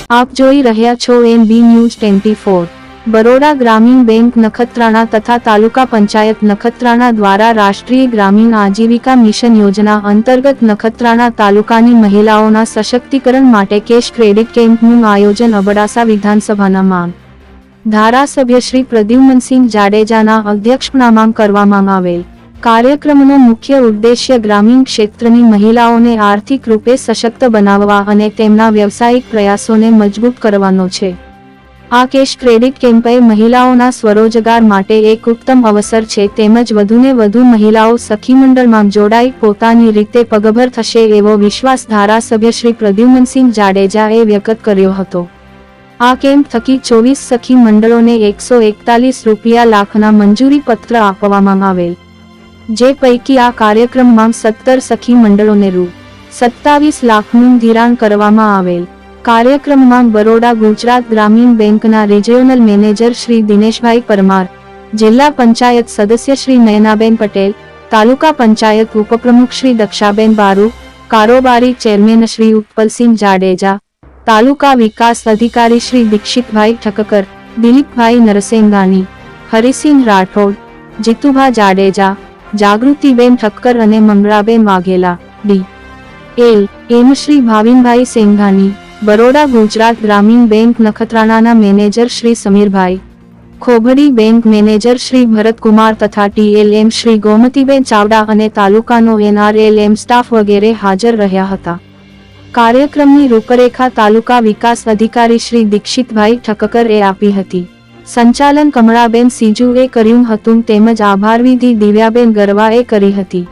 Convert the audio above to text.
આપ જોઈ રહ્યા છો NB ન્યૂઝ 24। બરોડા ગ્રામીણ બેંક નખત્રાણા તથા તાલુકા પંચાયત નખત્રાણા દ્વારા રાષ્ટ્રીય ગ્રામીણ આજીવિકા મિશન યોજના અંતર્ગત નખત્રાણા તાલુકાની મહિલાઓના સશક્તિકરણ માટે કેશ ક્રેડિટ કેમ્પનું આયોજન અબડાસા વિધાનસભાના માંગ ધારાસભ્ય શ્રી પ્રદ્યુમનસિંહ જાડેજાના અધ્યક્ષપણામાં કરવામાં આવેલ કાર્યક્રમનો મુખ્ય ઉદ્દેશ્ય ગ્રામીણ ક્ષેત્રની મહિલાઓને આર્થિક રૂપે સશક્ત બનાવવા અને તેમના વ્યવસાયિક પ્રયાસોને મજબૂત કરવાનો છે। આ કેશ ક્રેડિટ કેમ્પ મહિલાઓના સ્વરોજગાર માટે એક ઉત્તમ અવસર છે તેમજ વધુને વધુ મહિલાઓ સખી મંડળમાં જોડાઈ પોતાની રીતે પગભર થશે એવો વિશ્વાસ ધારાસભ્ય શ્રી પ્રદ્યુમનસિંહ જાડેજાએ વ્યક્ત કર્યો હતો। આ કેમ્પ થકી 24 સખી મંડળોને 141 લાખના મંજૂરી પત્ર આપવામાં આવેલ, જે પૈકી આ કાર્યક્રમમાં 17 સખી મંડળોને રૂ 27 લાખનું ધિરાણ કરવામાં આવેલ। કાર્યક્રમમાં બરોડા ગુજરાત ગ્રામીણ બેંકના રિજિયોનલ મેનેજર શ્રી દિનેશભાઈ પરમાર, જિલ્લા પંચાયત સદસ્ય શ્રી નયનાબેન પટેલ, તાલુકા પંચાયત ઉપપ્રમુખ શ્રી દક્ષાબેન બારુ, કારોબારી ચેરમેન શ્રી ઉત્પલસિંહ જાડેજા, તાલુકા વિકાસ અધિકારી શ્રી દીક્ષિતભાઈ ઠક્કર, દિલીપભાઈ નરસેંગાની, હરિસિંહ રાઠોડ, જીતુભા જાડેજા, જાગૃતિબેન ઠક્કર અને મંગળાબેન વાઘેલા, DL શ્રી ભાવિનભાઈ સેંઘાની, બરોડા ગુજરાત ગ્રામીણ બેંક નખત્રાણાના manager Shri Sameerbhai, Khobhadi bank manager Shri Bharatkumar તથા TLM શ્રી ગોમતીબેન ચાવડા અને તાલુકાનો NRLM સ્ટાફ વગેરે હાજર રહ્યા હતા। કાર્યક્રમની રૂપરેખા તાલુકા વિકાસ અધિકારી શ્રી દીક્ષિતભાઈ ઠક્કરે આપી હતી। સંચાલન કમળાબેન સીજુએ કર્યું હતું તેમજ આભારવિધિ દિવ્યાબેન ગરવાએ કરી હતી।